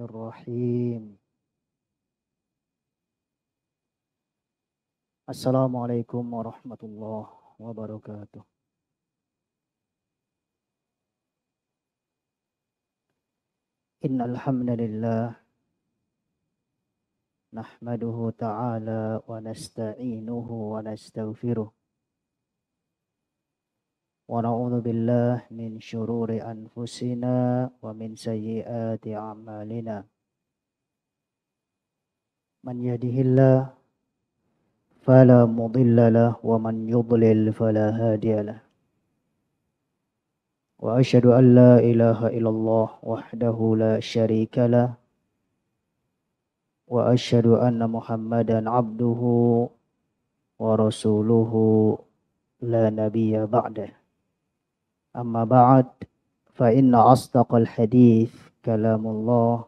Bismillahirrahmanirrahim. Assalamualaikum warahmatullahi wabarakatuh. Innal hamdalillah nahmaduhu ta'ala wa nasta'inuhu wa nastaghfiruh. Wa na'udzu billahi min syururi anfusina wa min sayyiati a'malina. Man yahdihillahu fala mudilla lahu wa man yudlil fala hadiya lahu. Wa asyhadu an la ilaha illallah wahdahu la syarika lah wa asyhadu anna Muhammadan abduhu wa rasuluhu la nabiyya ba'dah. Amma ba'd fa inna asdaqal hadits kalamullah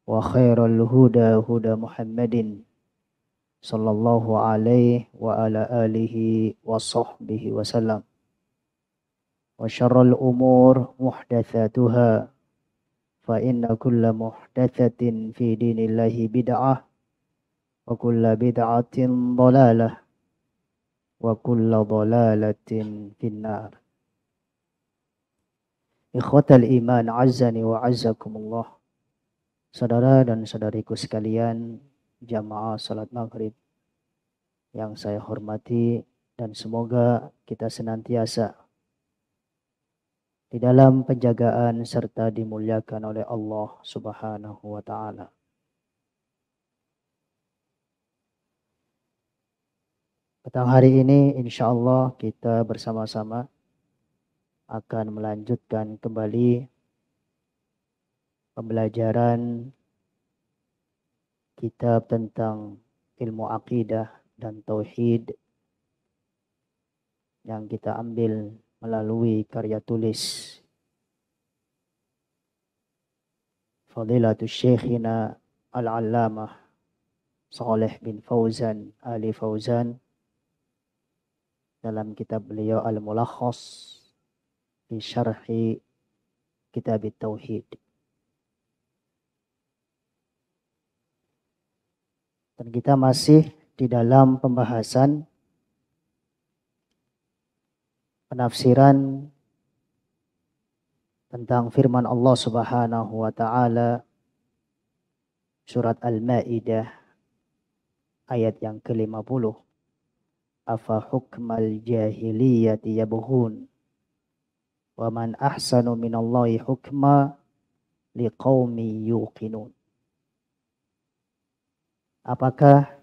wa khairal huda huda Muhammadin sallallahu alaihi wa ala alihi wa sahbihi wa sallam. Wa syarrul umur muhdatsatuha fa inna kulla muhdatsatin fi dinillahi bid'ah wa kulla bid'atin dhalalah wa kulla dhalalatin finnar. Ikhwatal iman azzani wa azzakumullah. Saudara dan saudariku sekalian, jamaah salat maghrib yang saya hormati, dan semoga kita senantiasa di dalam penjagaan serta dimuliakan oleh Allah Subhanahu wa ta'ala. Petang hari ini insya Allah kita bersama-sama akan melanjutkan kembali pembelajaran kitab tentang ilmu akidah dan tauhid yang kita ambil melalui karya tulis Fadilatul Syekhina Al-Allamah Shalih bin Fauzan Ali Fauzan dalam kitab beliau Al-Mulakhas fi Syarhi Kitab Tauhid. Dan kita masih di dalam pembahasan penafsiran tentang firman Allah Subhanahu wa ta'ala surat Al-Maidah ayat yang ke-50. Afa hukmal jahiliyati yabghun wa man ahsanu minallahi hukma liqaumi yuqinun. Apakah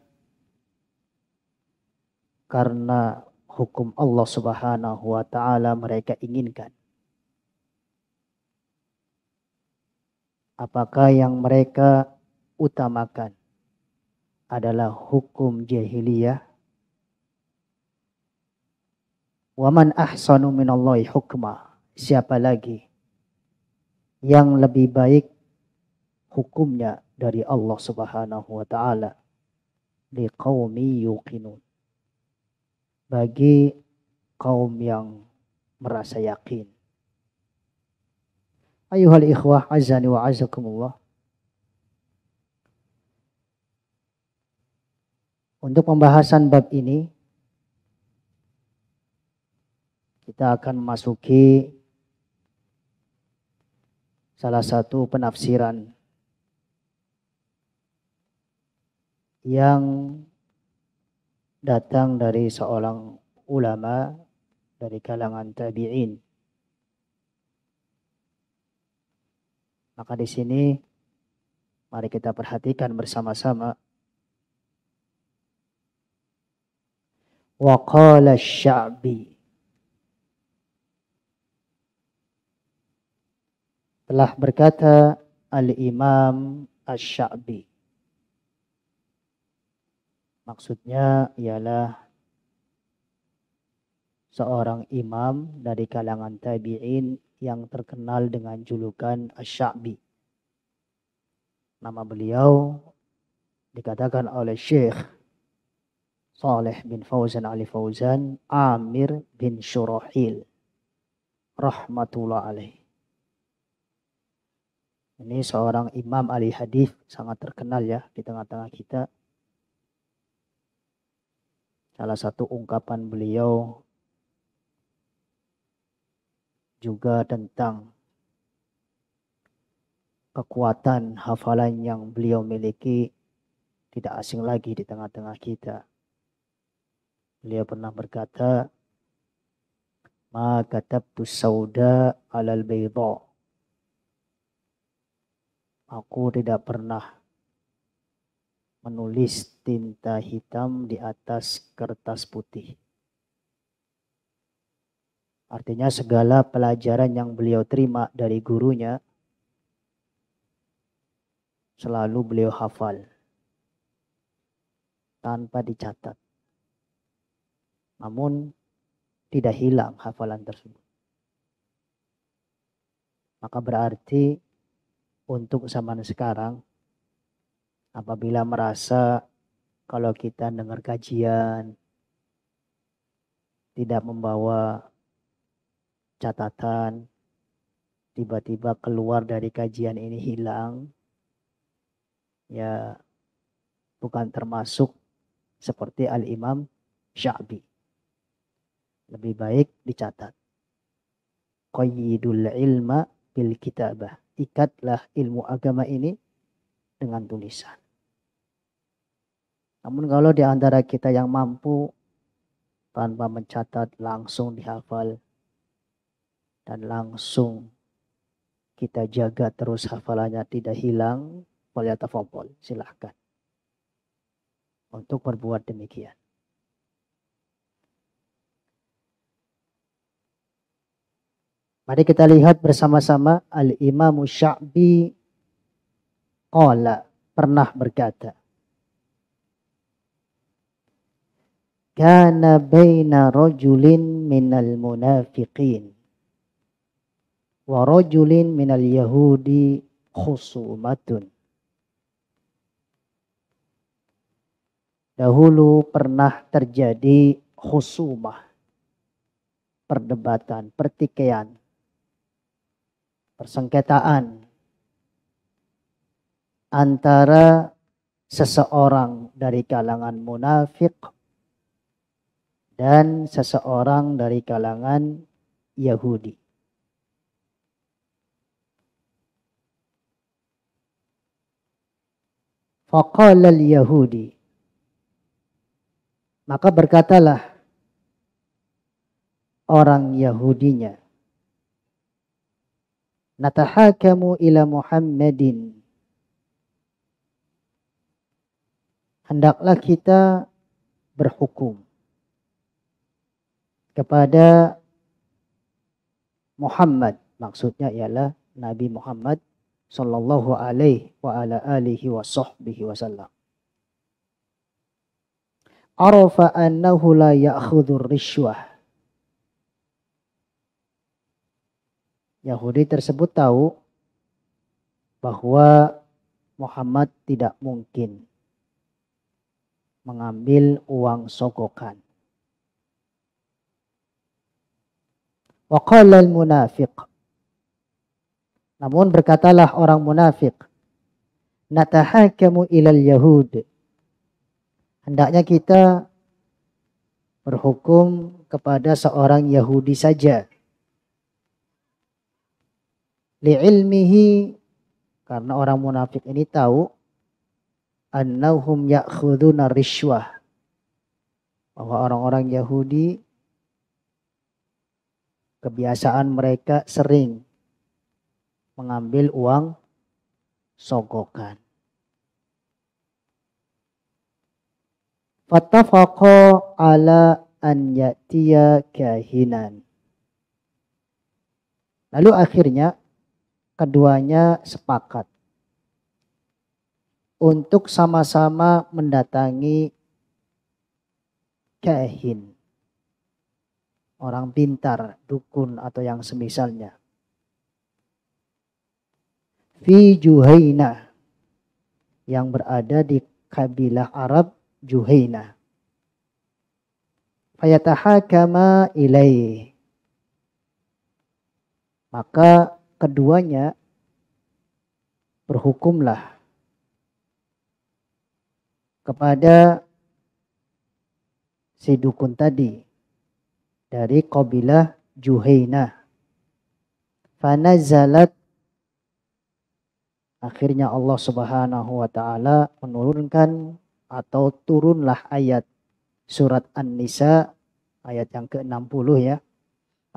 karena hukum Allah Subhanahu wa ta'ala mereka inginkan? Apakah yang mereka utamakan adalah hukum jahiliyah? Wa man ahsanu minallahi hukma. Siapa lagi yang lebih baik hukumnya dari Allah Subhanahu wa ta'ala? Liqaumi yuqinun. Bagi kaum yang merasa yakin. Ayuhal ikhwah azani wa azakumullah. Untuk pembahasan bab ini kita akan memasuki salah satu penafsiran yang datang dari seorang ulama dari kalangan tabi'in. Maka di sini mari kita perhatikan bersama-sama. Wa qala asy-Sya'bi. Telah berkata Al-Imam Asy-Sya'bi. Maksudnya ialah seorang imam dari kalangan tabi'in yang terkenal dengan julukan Asy-Sya'bi. Nama beliau dikatakan oleh Syekh Shalih bin Fauzan Ali Fauzan Amir bin Syurahil rahmatullah alaih. Ini seorang imam ahli hadis sangat terkenal ya di tengah-tengah kita. Salah satu ungkapan beliau juga tentang kekuatan hafalan yang beliau miliki tidak asing lagi di tengah-tengah kita. Beliau pernah berkata, "Ma katabtu sauda 'alal bayda." Aku tidak pernah menulis tinta hitam di atas kertas putih. Artinya segala pelajaran yang beliau terima dari gurunya selalu beliau hafal tanpa dicatat. Namun tidak hilang hafalan tersebut. Maka berarti untuk zaman sekarang, apabila merasa kalau kita dengar kajian tidak membawa catatan, tiba-tiba keluar dari kajian ini hilang, ya bukan termasuk seperti Al-Imam Sya'bi. Lebih baik dicatat. Qayyidul ilma bil kitabah. Ikatlah ilmu agama ini dengan tulisan. Namun kalau di antara kita yang mampu tanpa mencatat langsung dihafal dan langsung kita jaga terus hafalannya tidak hilang, falyatafadhal, silahkan untuk berbuat demikian. Mari kita lihat bersama-sama Al-Imam Sya'bi qala, pernah berkata, kana baina rajulin minal munafiqin wa rajulin minal yahudi khusumatun. Dahulu pernah terjadi khusumah, perdebatan, pertikaian, persengketaan antara seseorang dari kalangan munafik dan seseorang dari kalangan Yahudi. Faqala al-Yahudi, maka berkatalah orang Yahudinya, natahakamu ila Muhammadin, hendaklah kita berhukum kepada Muhammad, maksudnya ialah Nabi Muhammad sallallahu alaihi wa ala alihi wa sahbihi wasallam. Arafa annahu la ya'khudhur rishwah. Yahudi tersebut tahu bahwa Muhammad tidak mungkin mengambil uang sogokan. Wa qala al-munafiq, namun berkatalah orang munafik, natahakamu ilal yahud, hendaknya kita berhukum kepada seorang Yahudi saja. Li'ilmihi, karena orang munafik ini tahu, annahum ya'khuduna rishwah, bahwa orang-orang Yahudi kebiasaan mereka sering mengambil uang sogokan. Fattafaqa ala an ya'tiya kahinan. Lalu akhirnya keduanya sepakat untuk sama-sama mendatangi kahin, orang pintar, dukun atau yang semisalnya. Fi Juhainah, yang berada di kabilah Arab Juhainah. Fayatahakama ilaih, maka keduanya berhukumlah kepada si dukun tadi dari kabilah Juhainah. Fanazalat, akhirnya Allah Subhanahu wa taala menurunkan atau turunlah ayat surat An-Nisa ayat yang ke-60 ya.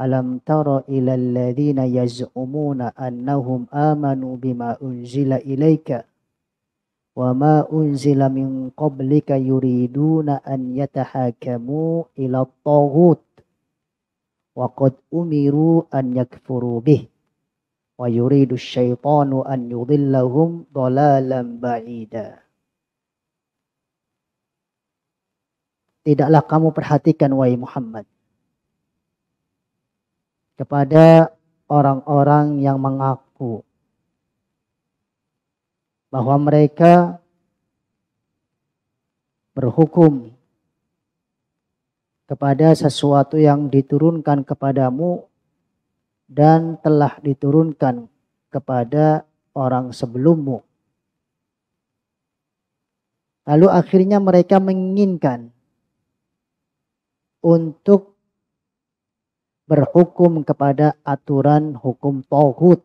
Alam tara ilal ladzina yaz'umuna annahum amanu bima unzila ilaika wa ma unzila min qablika yuriduna an yatahakamu ila taghut wa qad umiru an yakfuru bih wa yuridu syaitanu an yudhillahum dhalalan ba'ida. Tidaklah kamu perhatikan wahai Muhammad kepada orang-orang yang mengaku bahwa mereka berhukum kepada sesuatu yang diturunkan kepadamu dan telah diturunkan kepada orang sebelummu. Lalu akhirnya mereka menginginkan untuk berhukum kepada aturan hukum tauhid,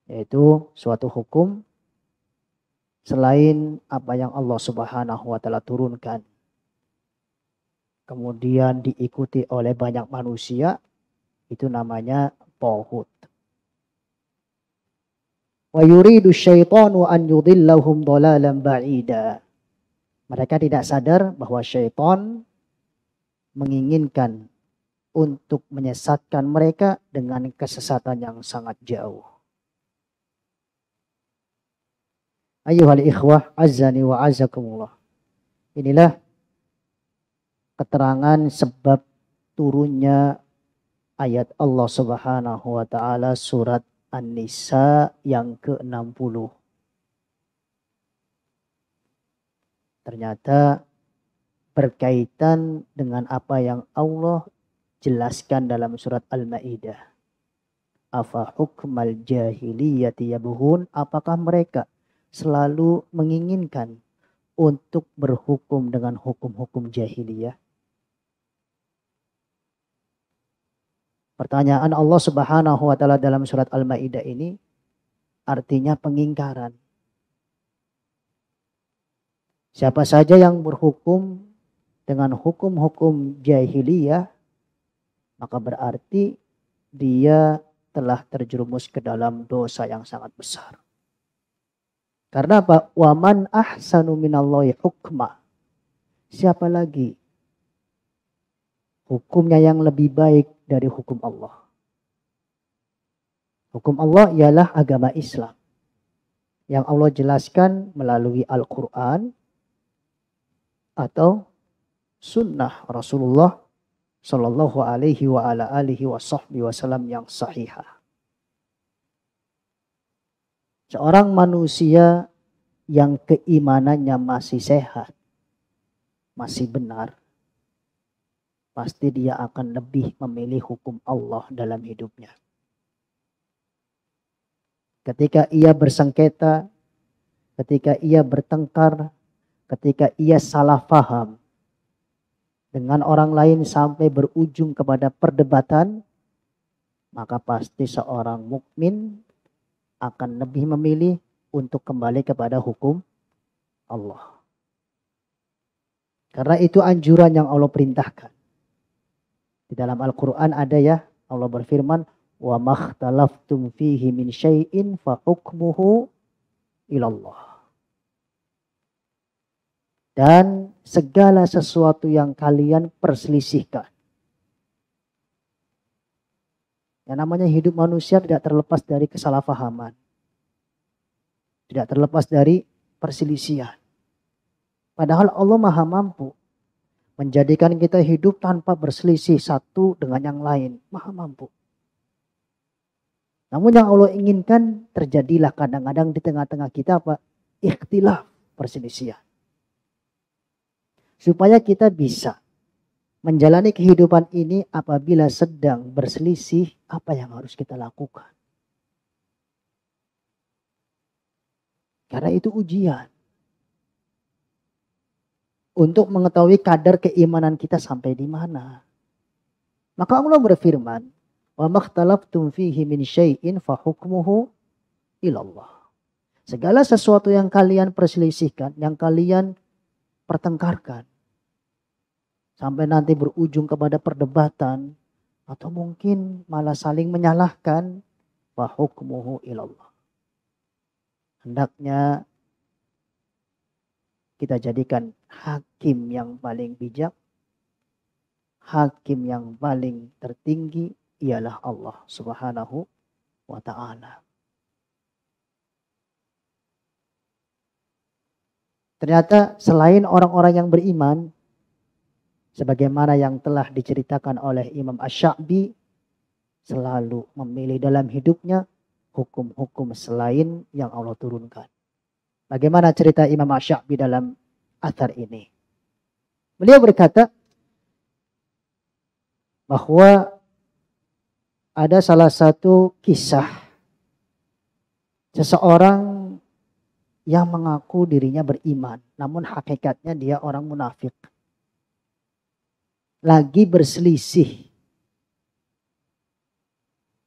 yaitu suatu hukum selain apa yang Allah Subhanahu wa taala turunkan. Kemudian diikuti oleh banyak manusia, itu namanya tauhid. Wa yuridu syaitanu an yudhillahum dhalalan ba'ida. Mereka tidak sadar bahwa syaitan menginginkan untuk menyesatkan mereka dengan kesesatan yang sangat jauh. Ayyuhal ikhwah azani wa azakumullah. Inilah keterangan sebab turunnya ayat Allah Subhanahu wa taala surat An-Nisa yang ke-60. Ternyata berkaitan dengan apa yang Allah jelaskan dalam surat Al-Maidah. Afa hukmal jahiliyati yabghun, apakah mereka selalu menginginkan untuk berhukum dengan hukum-hukum jahiliyah? Pertanyaan Allah Subhanahu wa taala dalam surat Al-Maidah ini artinya pengingkaran. Siapa saja yang berhukum dengan hukum-hukum jahiliyah, maka berarti dia telah terjerumus ke dalam dosa yang sangat besar. Karena apa? Waman ahsanu minallahi hukma. Siapa lagi hukumnya yang lebih baik dari hukum Allah? Hukum Allah ialah agama Islam yang Allah jelaskan melalui Al-Quran atau sunnah Rasulullah Sallallahu alaihi wa ala alihi wa sahbihi wasallam yang sahihah. Seorang manusia yang keimanannya masih sehat, masih benar, pasti dia akan lebih memilih hukum Allah dalam hidupnya. Ketika ia bersengketa, ketika ia bertengkar, ketika ia salah faham dengan orang lain sampai berujung kepada perdebatan, maka pasti seorang mukmin akan lebih memilih untuk kembali kepada hukum Allah. Karena itu anjuran yang Allah perintahkan. Di dalam Al-Quran ada ya, Allah berfirman, wa makhtalaftum fihi min syai'in fa hukmuhu ilallah. Dan segala sesuatu yang kalian perselisihkan. Yang namanya hidup manusia tidak terlepas dari kesalahpahaman. Tidak terlepas dari perselisihan. Padahal Allah Maha mampu menjadikan kita hidup tanpa berselisih satu dengan yang lain. Maha mampu. Namun yang Allah inginkan terjadilah kadang-kadang di tengah-tengah kita apa? Ikhtilaf, perselisihan. Supaya kita bisa menjalani kehidupan ini apabila sedang berselisih, apa yang harus kita lakukan? Karena itu ujian. Untuk mengetahui kadar keimanan kita sampai di mana. Maka Allah berfirman, "Wa makhtalaftum fihi min syai'in fa hukmuhu ilallah." Segala sesuatu yang kalian perselisihkan, yang kalian pertengkarkan, sampai nanti berujung kepada perdebatan, atau mungkin malah saling menyalahkan, fa hukmuhu ilallah. Hendaknya kita jadikan hakim yang paling bijak, hakim yang paling tertinggi ialah Allah Subhanahu wa ta'ala. Ternyata selain orang-orang yang beriman, sebagaimana yang telah diceritakan oleh Imam Asy-Sya'bi, selalu memilih dalam hidupnya hukum-hukum selain yang Allah turunkan. Bagaimana cerita Imam Asy-Sya'bi dalam athar ini? Beliau berkata bahwa ada salah satu kisah seseorang yang mengaku dirinya beriman, namun hakikatnya dia orang munafik. Lagi berselisih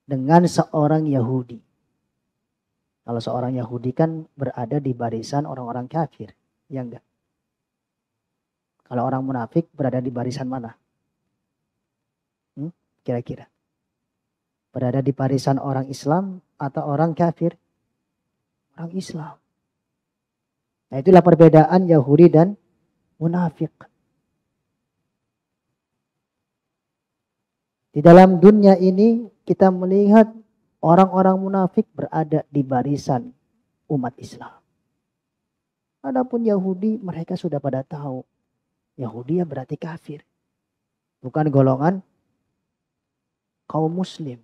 dengan seorang Yahudi. Kalau seorang Yahudi kan berada di barisan orang-orang kafir, ya enggak? Kalau orang munafik berada di barisan mana? Kira-kira? Berada di barisan orang Islam atau orang kafir? Orang Islam. Nah, itulah perbedaan Yahudi dan munafik. Di dalam dunia ini kita melihat orang-orang munafik berada di barisan umat Islam. Adapun Yahudi, mereka sudah pada tahu. Yahudi ya berarti kafir. Bukan golongan kaum muslim.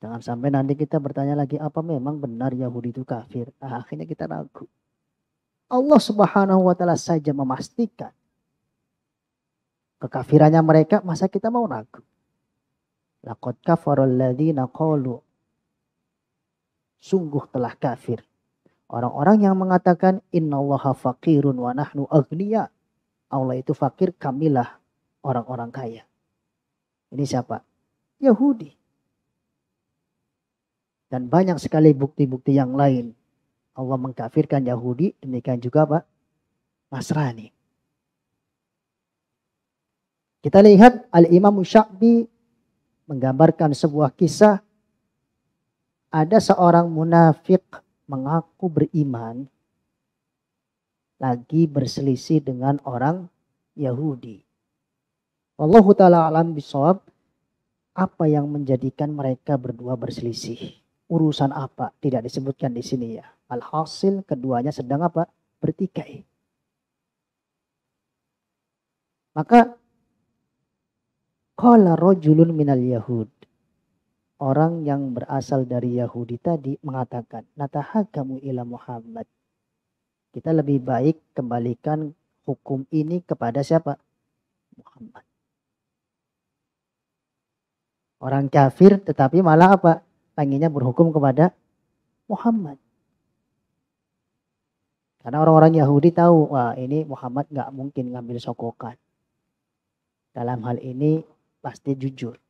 Jangan sampai nanti kita bertanya lagi, apa memang benar Yahudi itu kafir? Akhirnya kita ragu. Allah Subhanahu wa ta'ala saja memastikan kekafirannya mereka, masa kita mau ragu? Laqad kafarul ladzina qalu, sungguh telah kafir orang-orang yang mengatakan innallaha faqirun wa nahnu aghnia. Allah itu fakir, kamilah orang-orang kaya. Ini siapa? Yahudi. Dan banyak sekali bukti-bukti yang lain. Allah mengkafirkan Yahudi, demikian juga Pak Nasrani. Kita lihat Al-Imam Sya'bi menggambarkan sebuah kisah. Ada seorang munafik mengaku beriman, lagi berselisih dengan orang Yahudi. Wallahu ta'ala alam bisawab. Apa yang menjadikan mereka berdua berselisih? Urusan apa? Tidak disebutkan di sini ya. Alhasil keduanya sedang apa? Bertikai. Maka qala rajulun minal yahud. Orang yang berasal dari Yahudi tadi mengatakan, natahakamu ila Muhammad. Kita lebih baik kembalikan hukum ini kepada siapa? Muhammad. Orang kafir tetapi malah apa? Pengennya berhukum kepada Muhammad. Karena orang-orang Yahudi tahu, wah ini Muhammad gak mungkin ngambil sokokan. Dalam hal ini pasti jujur.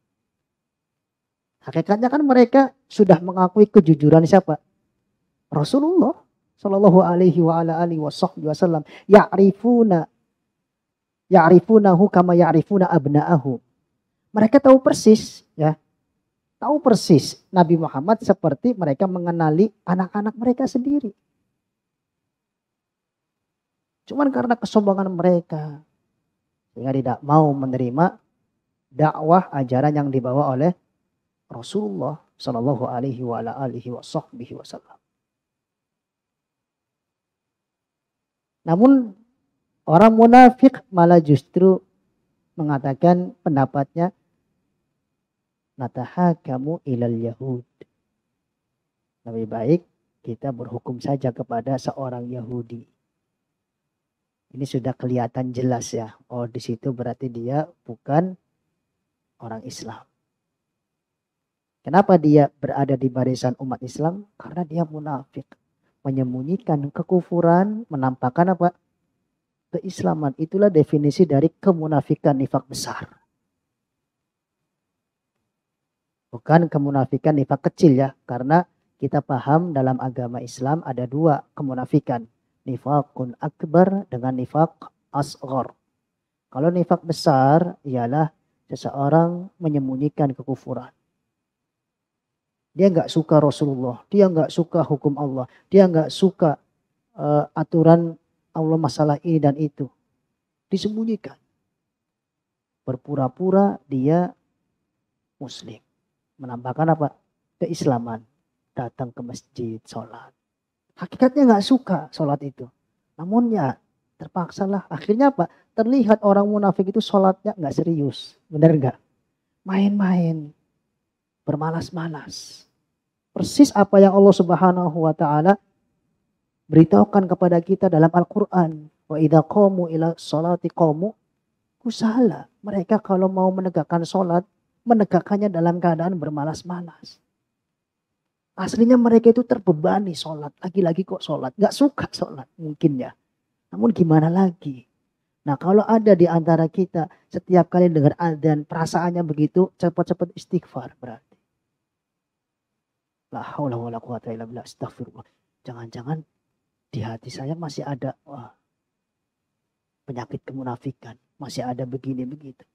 Hakikatnya kan mereka sudah mengakui kejujuran siapa? Rasulullah sallallahu alaihi wa ala alihi wasallam. Ya'rifunahu kama ya'rifuna abna'ahu. Mereka tahu persis ya. Tahu persis Nabi Muhammad seperti mereka mengenali anak-anak mereka sendiri. Cuman karena kesombongan mereka sehingga tidak mau menerima dakwah ajaran yang dibawa oleh Rasulullah sallallahu alaihi wa ala alihi wasallam. Namun orang munafik malah justru mengatakan pendapatnya, natahakamu ilal yahud. Lebih baik kita berhukum saja kepada seorang Yahudi. Ini sudah kelihatan jelas ya. Oh, di situ berarti dia bukan orang Islam. Kenapa dia berada di barisan umat Islam? Karena dia munafik. Menyembunyikan kekufuran, menampakkan apa? Keislaman. Itulah definisi dari kemunafikan nifak besar. Bukan kemunafikan nifak kecil ya. Karena kita paham dalam agama Islam ada dua kemunafikan. Nifakun akbar dengan nifak asghar. Kalau nifak besar ialah seseorang menyembunyikan kekufuran. Dia nggak suka Rasulullah, dia nggak suka hukum Allah, dia nggak suka aturan Allah masalah ini dan itu. Disembunyikan. Berpura-pura dia muslim. Menampakkan apa? Keislaman. Datang ke masjid, sholat. Hakikatnya nggak suka sholat itu. Namun ya terpaksalah. Akhirnya apa? Terlihat orang munafik itu sholatnya nggak serius. Benar nggak? Main-main. Bermalas-malas. Persis apa yang Allah Subhanahu wa taala beritahukan kepada kita dalam Al-Qur'an. Wa idza qamu ila sholati qamu kusala. Mereka kalau mau menegakkan sholat, menegakkannya dalam keadaan bermalas-malas. Aslinya mereka itu terbebani sholat. Lagi-lagi kok sholat. Gak suka sholat mungkin ya. Namun gimana lagi. Nah kalau ada di antara kita setiap kali dengar adzan perasaannya begitu, cepat-cepat istighfar berarti. La haula wala quwata illa billah, astagfirullah. Jangan-jangan di hati saya masih ada penyakit kemunafikan. Masih ada begini begitu.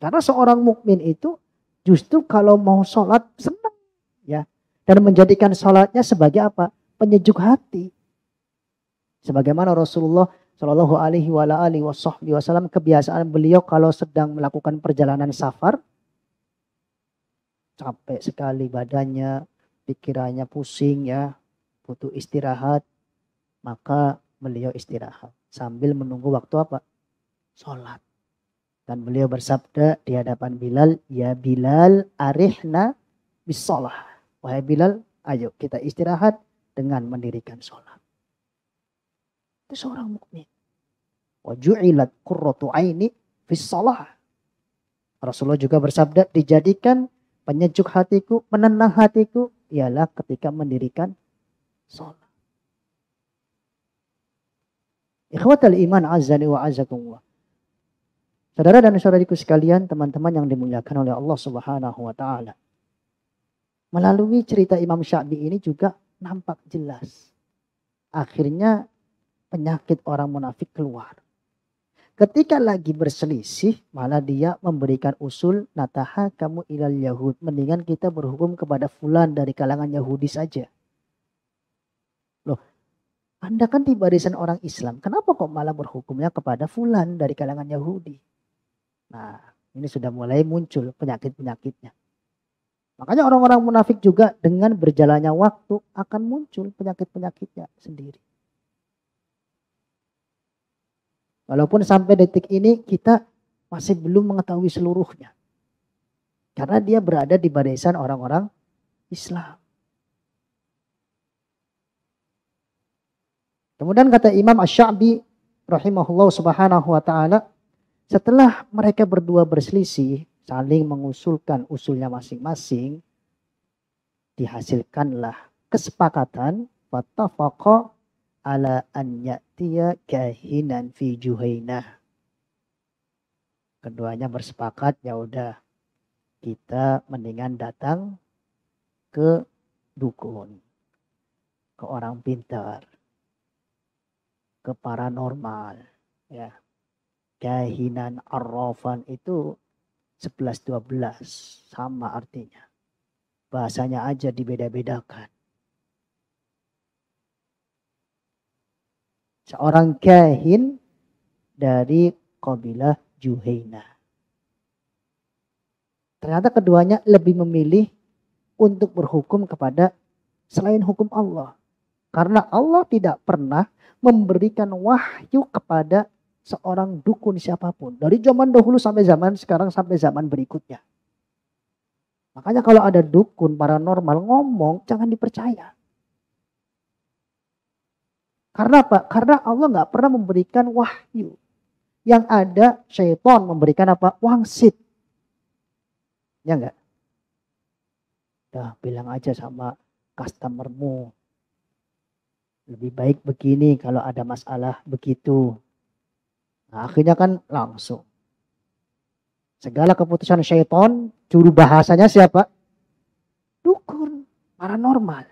Karena seorang mukmin itu justru kalau mau sholat senang. Ya. Dan menjadikan sholatnya sebagai apa? Penyejuk hati. Sebagaimana Rasulullah Shallallahu Alaihi Wasallam kebiasaan beliau kalau sedang melakukan perjalanan safar. Capek sekali badannya, pikirannya pusing ya, butuh istirahat. Maka beliau istirahat sambil menunggu waktu apa? Sholat. Dan beliau bersabda di hadapan Bilal, ya Bilal arihna bis sholah. Wahai Bilal, ayo kita istirahat dengan mendirikan sholat. Itu seorang mukmin. Wa ju'ilat qurratu aini fis shalah. Rasulullah juga bersabda, dijadikan penyejuk hatiku, penenang hatiku ialah ketika mendirikan sholat. Ikhwatal iman azani wa azakumullah. Saudara dan saudariku sekalian, teman-teman yang dimuliakan oleh Allah Subhanahu wa taala. Melalui cerita Imam Sya'bi ini juga nampak jelas. Akhirnya penyakit orang munafik keluar. Ketika lagi berselisih, malah dia memberikan usul, nataha kamu ilal Yahud. Mendingan kita berhukum kepada fulan dari kalangan Yahudi saja. Loh, Anda kan di barisan orang Islam. Kenapa kok malah berhukumnya kepada fulan dari kalangan Yahudi? Nah, ini sudah mulai muncul penyakit-penyakitnya. Makanya orang-orang munafik juga dengan berjalannya waktu akan muncul penyakit-penyakitnya sendiri. Walaupun sampai detik ini kita masih belum mengetahui seluruhnya. Karena dia berada di barisan orang-orang Islam. Kemudian kata Imam Asy-Sya'bi rahimahullah subhanahu wa ta'ala. Setelah mereka berdua berselisih, saling mengusulkan usulnya masing-masing. Dihasilkanlah kesepakatan. Fattafaqa ala an ya'tiya kahinan fi Juhainah. Keduanya bersepakat, ya udah kita mendingan datang ke dukun, ke orang pintar, ke paranormal, ya. Kahinan arrafan itu 11-12 sama artinya. Bahasanya aja dibeda-bedakan. Seorang kahin dari kabilah Juhainah. Ternyata keduanya lebih memilih untuk berhukum kepada selain hukum Allah. Karena Allah tidak pernah memberikan wahyu kepada seorang dukun siapapun. Dari zaman dahulu sampai zaman sekarang sampai zaman berikutnya. Makanya kalau ada dukun paranormal ngomong jangan dipercaya. Karena apa? Karena Allah nggak pernah memberikan wahyu. Yang ada syaitan memberikan apa? Wangsit. Ya enggak? Udah bilang aja sama customermu. Lebih baik begini kalau ada masalah begitu. Nah, akhirnya kan langsung. Segala keputusan syaitan, juru bahasanya siapa? Dukun, paranormal.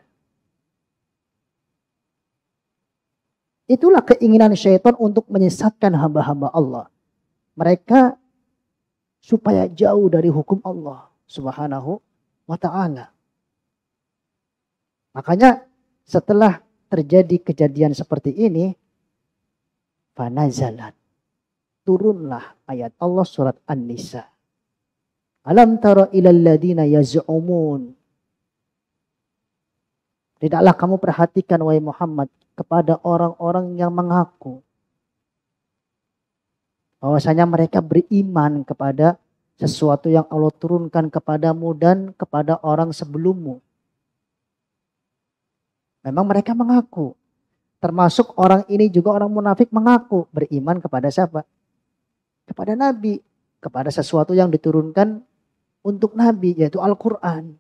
Itulah keinginan syaitan untuk menyesatkan hamba-hamba Allah. Mereka supaya jauh dari hukum Allah Subhanahu wa ta'ala. Makanya setelah terjadi kejadian seperti ini, fanazalat, turunlah ayat Allah surat An-Nisa. Alam tara ilal ladina yaz'umun. Tidaklah kamu perhatikan wahai Muhammad kepada orang-orang yang mengaku bahwasanya mereka beriman kepada sesuatu yang Allah turunkan kepadamu dan kepada orang sebelummu. Memang mereka mengaku. Termasuk orang ini juga orang munafik mengaku beriman kepada siapa? Kepada Nabi. Kepada sesuatu yang diturunkan untuk Nabi, yaitu Al-Quran.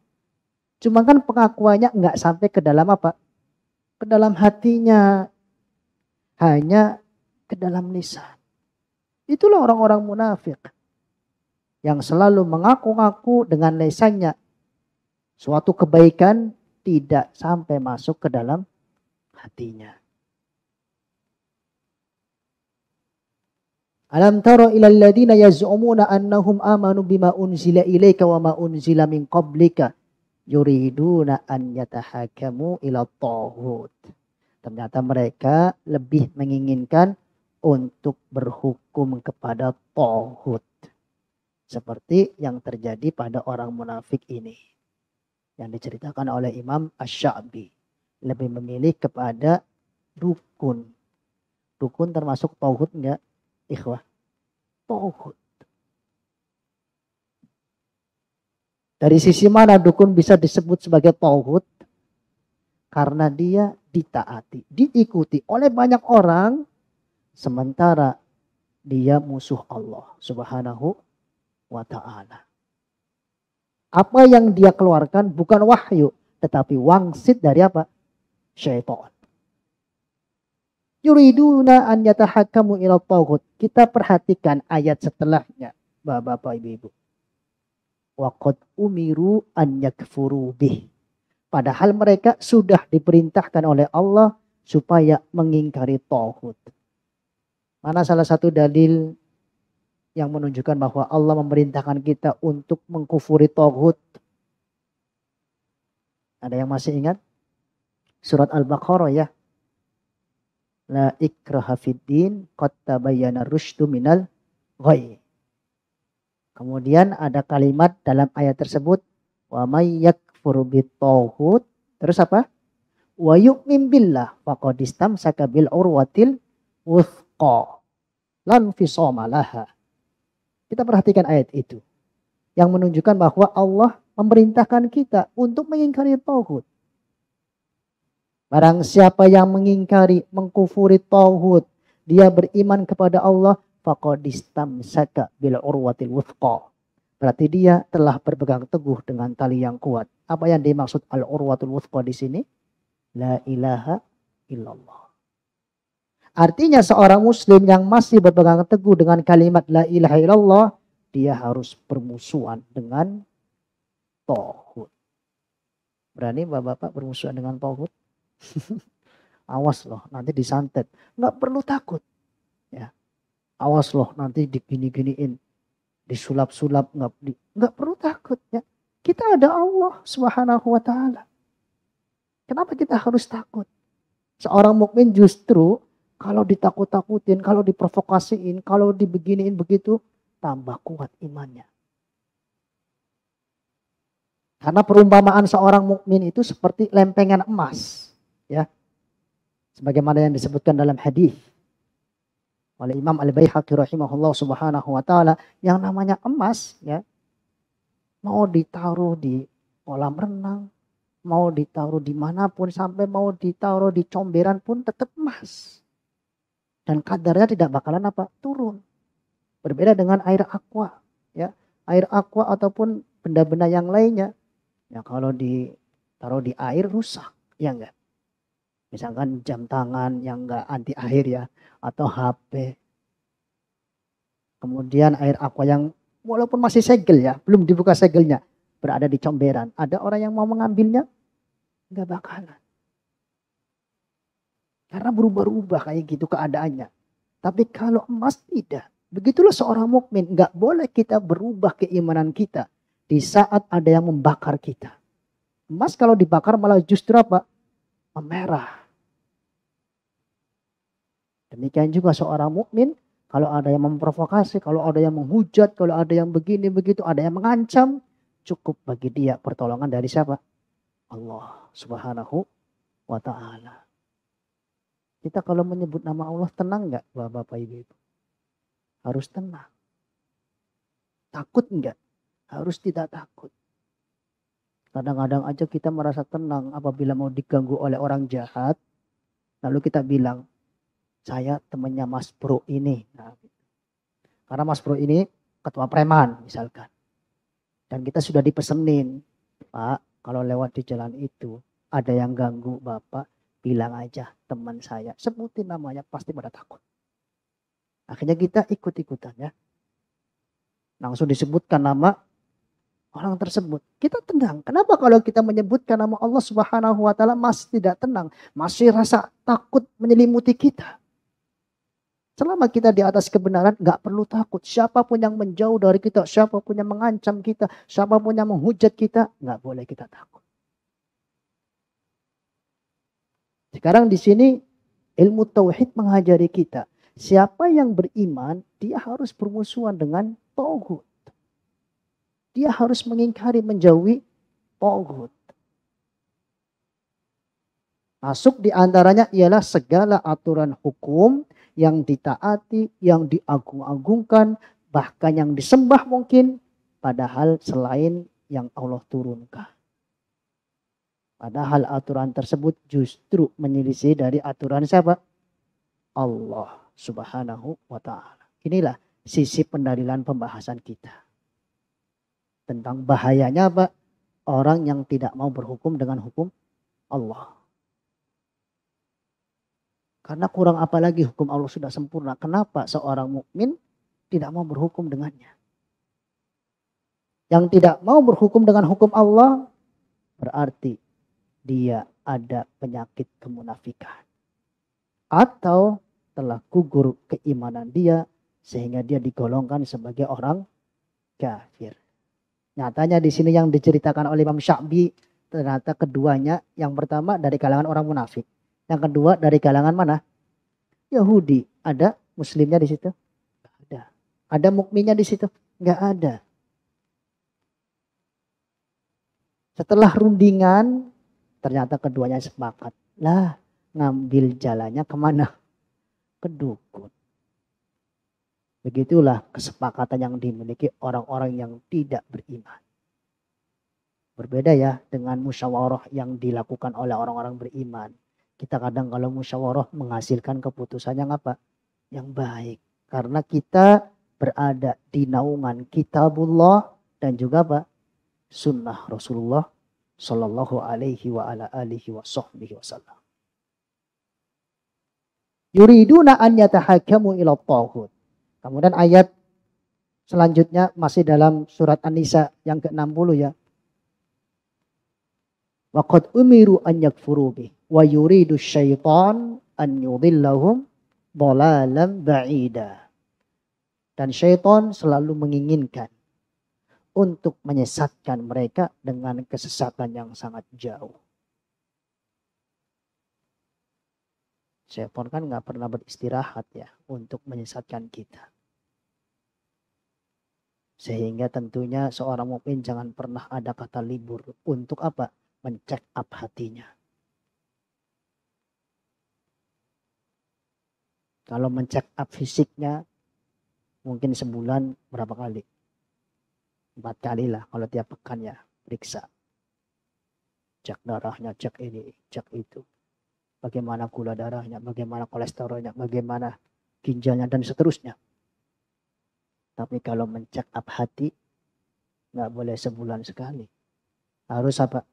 Cuma kan pengakuannya nggak sampai ke dalam apa? Ke dalam hatinya. Hanya ke dalam lisan. Itulah orang-orang munafik. Yang selalu mengaku-ngaku dengan lisannya. Suatu kebaikan tidak sampai masuk ke dalam hatinya. Alam tara ilal ladina yaz'umuna annahum amanu bima unzila ilaika wa ma unzila min qablika yuriduna an yatahakamu ila taghut. Ternyata mereka lebih menginginkan untuk berhukum kepada taghut. Seperti yang terjadi pada orang munafik ini. Yang diceritakan oleh Imam Asy-Sya'bi. Lebih memilih kepada dukun. Dukun termasuk taghut enggak? Ikhwah, taghut. Dari sisi mana dukun bisa disebut sebagai taghut? Karena dia ditaati, diikuti oleh banyak orang, sementara dia musuh Allah Subhanahu wa ta'ala. Apa yang dia keluarkan bukan wahyu, tetapi wangsit dari apa? Syaitan. Yuriduna an yatahakamu ila taghut. Kita perhatikan ayat setelahnya, Bapak-bapak, Ibu-ibu. Wa qad umiru an yakfuru bih. Padahal mereka sudah diperintahkan oleh Allah supaya mengingkari taghut. Mana salah satu dalil yang menunjukkan bahwa Allah memerintahkan kita untuk mengkufuri taghut? Ada yang masih ingat? Surat Al-Baqarah ya. La ikraha fiddin qad tabayyana rusydu minal ghayy. Kemudian ada kalimat dalam ayat tersebut, wa may yakfur bitaghut, terus apa? Wa yu'min billah faqad istamsaka bil urwatil wuthqa lan fisama laha. Kita perhatikan ayat itu yang menunjukkan bahwa Allah memerintahkan kita untuk mengingkari taghut. Barang siapa yang mengingkari, mengkufuri taghut, dia beriman kepada Allah, faqad istamsaka bil urwatil wuthqa. Berarti dia telah berpegang teguh dengan tali yang kuat. Apa yang dimaksud al urwatul wuthqa di sini? La ilaha illallah. Artinya seorang muslim yang masih berpegang teguh dengan kalimat la ilaha illallah, dia harus bermusuhan dengan taghut. Berani Bapak-bapak bermusuhan dengan taghut? Awas loh, nanti disantet. Nggak perlu takut. Ya. Awas loh, nanti digini-giniin. Disulap-sulap. Nggak perlu takut. Ya. Kita ada Allah Subhanahu wa ta'ala. Kenapa kita harus takut? Seorang mukmin justru kalau ditakut-takutin, kalau diprovokasiin, kalau dibeginiin begitu, tambah kuat imannya. Karena perumpamaan seorang mukmin itu seperti lempengan emas. Ya, sebagaimana yang disebutkan dalam hadis oleh Imam Al-Baihaqi rahimahullah subhanahu wa ta'ala, yang namanya emas ya, mau ditaruh di kolam renang, mau ditaruh dimanapun, sampai mau ditaruh di comberan pun tetap emas, dan kadarnya tidak bakalan apa? Turun. Berbeda dengan air aqua ya, air aqua ataupun benda-benda yang lainnya Ya kalau ditaruh di air rusak, ya enggak? Misalkan jam tangan yang enggak anti air ya, atau HP. Kemudian air aqua yang walaupun masih segel ya, belum dibuka segelnya, berada di comberan. Ada orang yang mau mengambilnya? Enggak bakalan. Karena berubah-ubah kayak gitu keadaannya. Tapi kalau emas tidak. Begitulah seorang mukmin, enggak boleh kita berubah keimanan kita di saat ada yang membakar kita. Emas kalau dibakar malah justru apa? Memerah. Demikian juga seorang mukmin, kalau ada yang memprovokasi, kalau ada yang menghujat, kalau ada yang begini begitu, ada yang mengancam, cukup bagi dia pertolongan dari siapa? Allah Subhanahu wa taala. Kita kalau menyebut nama Allah tenang enggak, Bapak Ibu? Harus tenang. Takut enggak? Harus tidak takut. Kadang-kadang aja kita merasa tenang apabila mau diganggu oleh orang jahat. Lalu kita bilang, saya temannya Mas Bro ini. Nah, karena Mas Bro ini ketua preman misalkan. Dan kita sudah dipesenin, Pak, kalau lewat di jalan itu ada yang ganggu Bapak, bilang aja teman saya. Sebutin namanya, pasti pada takut. Akhirnya kita ikut-ikutan ya. Langsung disebutkan nama orang tersebut. Kita tenang. Kenapa kalau kita menyebutkan nama Allah Subhanahu wa taala masih tidak tenang, masih rasa takut menyelimuti kita? Selama kita di atas kebenaran, nggak perlu takut. Siapapun yang menjauh dari kita, siapapun yang mengancam kita, siapapun yang menghujat kita, nggak boleh kita takut. Sekarang di sini ilmu tauhid mengajari kita, siapa yang beriman, dia harus bermusuhan dengan tauhid. Dia harus mengingkari, menjauhi tauhid. Masuk di antaranya ialah segala aturan hukum yang ditaati, yang diagung-agungkan, bahkan yang disembah mungkin, padahal selain yang Allah turunkan. Padahal aturan tersebut justru menyelisih dari aturan siapa? Allah Subhanahu wa ta'ala. Inilah sisi pendalilan pembahasan kita. Tentang bahayanya apa? Orang yang tidak mau berhukum dengan hukum Allah. Karena kurang apa lagi hukum Allah sudah sempurna. Kenapa seorang mukmin tidak mau berhukum dengannya? Yang tidak mau berhukum dengan hukum Allah berarti dia ada penyakit kemunafikan. Atau telah gugur keimanan dia sehingga dia digolongkan sebagai orang kafir. Nyatanya di sini yang diceritakan oleh Imam Sya'bi, ternyata keduanya, yang pertama dari kalangan orang munafik. Yang kedua dari kalangan mana? Yahudi. Ada muslimnya di situ? Nggak ada. Ada mukminnya di situ? Nggak ada. Setelah rundingan, ternyata keduanya sepakat. Lah, ngambil jalannya kemana? Ke dukun. Begitulah kesepakatan yang dimiliki orang-orang yang tidak beriman. Berbeda ya dengan musyawarah yang dilakukan oleh orang-orang beriman. Kita kadang kalau musyawarah menghasilkan keputusan yang apa? Yang baik. Karena kita berada di naungan kitabullah dan juga apa? Sunnah Rasulullah Sallallahu alaihi wa ala alihi wa sahbihi wasallam. Yuriduna an yatahakamu ila taghut. Kemudian ayat selanjutnya masih dalam surat An-Nisa yang ke-60 ya. Wa qad umiru an yakfuru bih wa yuridu syaitan an yudhillahum dhalalan ba'ida. Dan syaitan selalu menginginkan untuk menyesatkan mereka dengan kesesatan yang sangat jauh. Syaitan kan nggak pernah beristirahat ya untuk menyesatkan kita. Sehingga tentunya seorang mukmin jangan pernah ada kata libur. Untuk apa? Mencek up hatinya. Kalau mencek up fisiknya mungkin sebulan berapa kali? 4 kali lah kalau tiap pekan ya. Periksa. Cek darahnya, cek ini, cek itu. Bagaimana gula darahnya, bagaimana kolesterolnya, bagaimana ginjalnya dan seterusnya. Tapi kalau mencek up hati, nggak boleh sebulan sekali. Harus apa?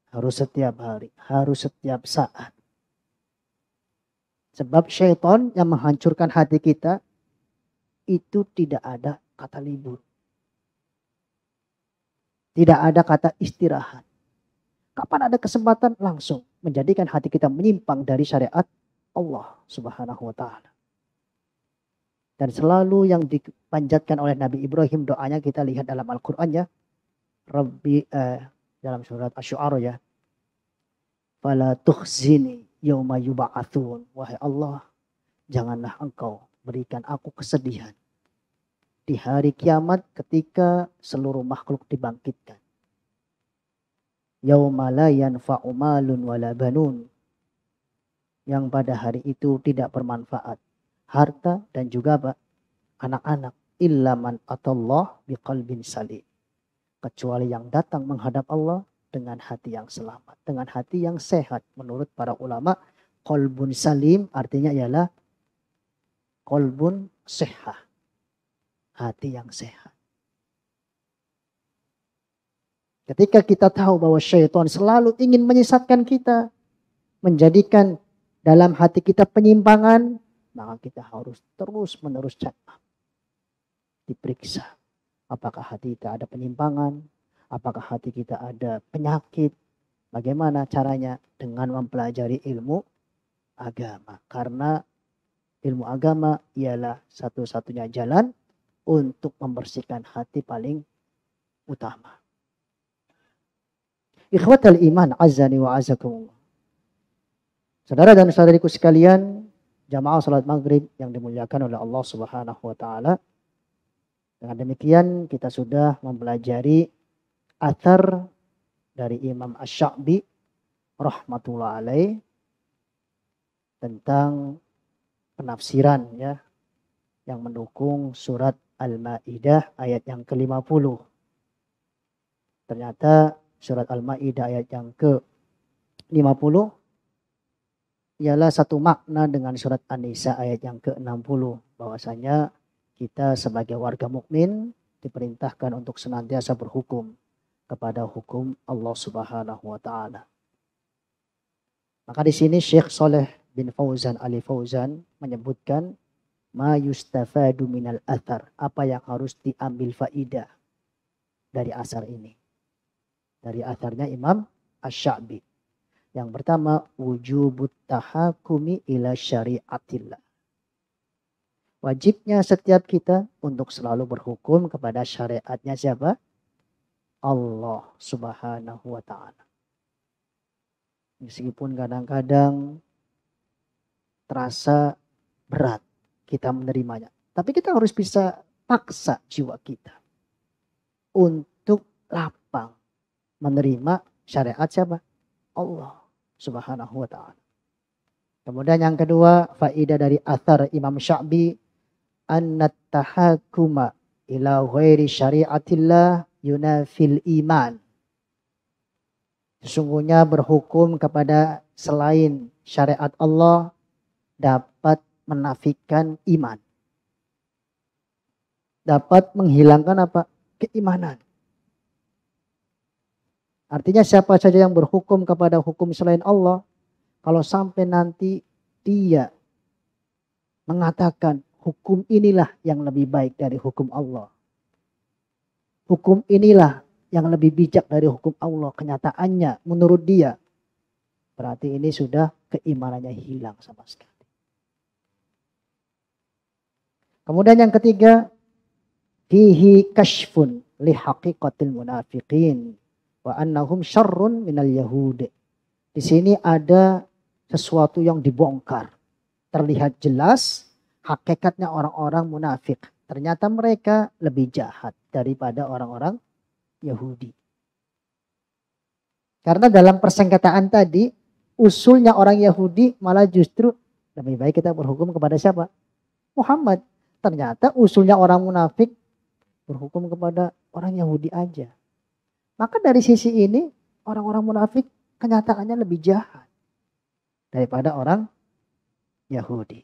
Harus setiap hari, harus setiap saat. Sebab syaitan yang menghancurkan hati kita itu tidak ada kata libur. Tidak ada kata istirahat. Kapan ada kesempatan langsung menjadikan hati kita menyimpang dari syariat Allah Subhanahu wa taala. Dan selalu yang dipanjatkan oleh Nabi Ibrahim doanya kita lihat dalam Al-Qur'an ya. Rabbi dalam surat Asy-Syu'ara ya. Fala tukhzini yauma yub'atsun. Wahai Allah, janganlah engkau berikan aku kesedihan di hari kiamat ketika seluruh makhluk dibangkitkan. Yauma la yanfa'u malun wala banun. Yang pada hari itu tidak bermanfaat harta dan juga anak-anak. Illa man atallah biqalbin salim. Kecuali yang datang menghadap Allah dengan hati yang selamat, dengan hati yang sehat. Menurut para ulama, qalbun salim artinya ialah qalbun sihah, hati yang sehat. Ketika kita tahu bahwa syaitan selalu ingin menyesatkan kita, menjadikan dalam hati kita penyimpangan, maka kita harus terus-menerus check up. Diperiksa. Apakah hati kita ada penyimpangan? Apakah hati kita ada penyakit? Bagaimana caranya? Dengan mempelajari ilmu agama. Karena ilmu agama ialah satu-satunya jalan untuk membersihkan hati paling utama. Ikhwatal iman azani wa azakumullah. Saudara dan saudariku sekalian, jamaah salat maghrib yang dimuliakan oleh Allah Subhanahu wa taala. Dengan demikian kita sudah mempelajari athar dari Imam Asy-Sya'bi rahmatullah alaih tentang penafsiran ya yang mendukung surat Al-Maidah ayat yang ke-50. Ternyata surat Al-Maidah ayat yang ke-50 ialah satu makna dengan surat An-Nisa ayat yang ke-60, bahwasanya kita sebagai warga mukmin diperintahkan untuk senantiasa berhukum kepada hukum Allah Subhanahu wa taala. Maka di sini Syekh Saleh bin Fauzan Ali Fauzan menyebutkan ma yustafadu minal athar, apa yang harus diambil faidah dari asar ini. Dari atharnya Imam Asy-Sya'bi. Yang pertama, wujubut tahakumi ila syariatillah. Wajibnya setiap kita untuk selalu berhukum kepada syariatnya siapa? Allah Subhanahu wa ta'ala. Meskipun kadang-kadang terasa berat kita menerimanya. Tapi kita harus bisa paksa jiwa kita untuk lapang menerima syariat siapa? Allah Subhanahu wa ta'ala. Kemudian yang kedua, faidah dari athar Imam Sya'bi, annat tahakuma ila ghairi syariatillah yunafil iman. Sesungguhnya berhukum kepada selain syariat Allah dapat menafikan iman. Dapat menghilangkan apa? Keimanan. Artinya siapa saja yang berhukum kepada hukum selain Allah, kalau sampai nanti dia mengatakan hukum inilah yang lebih baik dari hukum Allah, hukum inilah yang lebih bijak dari hukum Allah, kenyataannya menurut dia, berarti ini sudah keimanannya hilang sama sekali. Kemudian yang ketiga, fihi kashfun li haqiqatil munafiqin wa annahum syarrun minal yahud. Di sini ada sesuatu yang dibongkar. Terlihat jelas hakikatnya orang-orang munafik. Ternyata mereka lebih jahat daripada orang-orang Yahudi. Karena dalam persengketaan tadi, usulnya orang Yahudi malah justru lebih baik kita berhukum kepada siapa? Muhammad. Ternyata usulnya orang munafik berhukum kepada orang Yahudi aja. Maka dari sisi ini orang-orang munafik kenyataannya lebih jahat daripada orang Yahudi.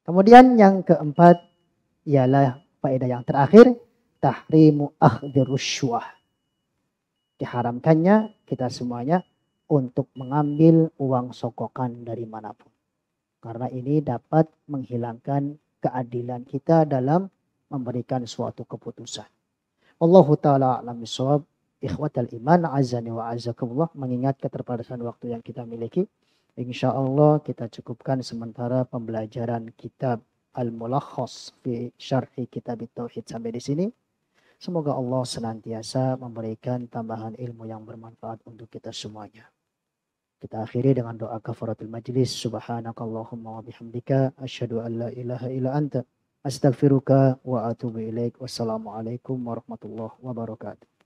Kemudian yang keempat ialah faedah yang terakhir, tahrimu akhdhi rusyuah. diharamkannya kita semuanya untuk mengambil uang sokokan dari manapun. Karena ini dapat menghilangkan keadilan kita dalam memberikan suatu keputusan. Allahu ta'ala a'lam bishawab. Ikhwatal iman azani wa azakumullah, mengingat keterbatasan waktu yang kita miliki, insya Allah kita cukupkan sementara pembelajaran kitab Al-Mulakhas fi Syarhi Kitab Tauhid sampai di sini. Semoga Allah senantiasa memberikan tambahan ilmu yang bermanfaat untuk kita semuanya. Kita akhiri dengan doa kafaratul majlis. Subhanakallahumma wa bihamdika asyhadu an la ilaha illa anta astaghfiruka wa atubu ilaik. Wassalamualaikum warahmatullahi wabarakatuh.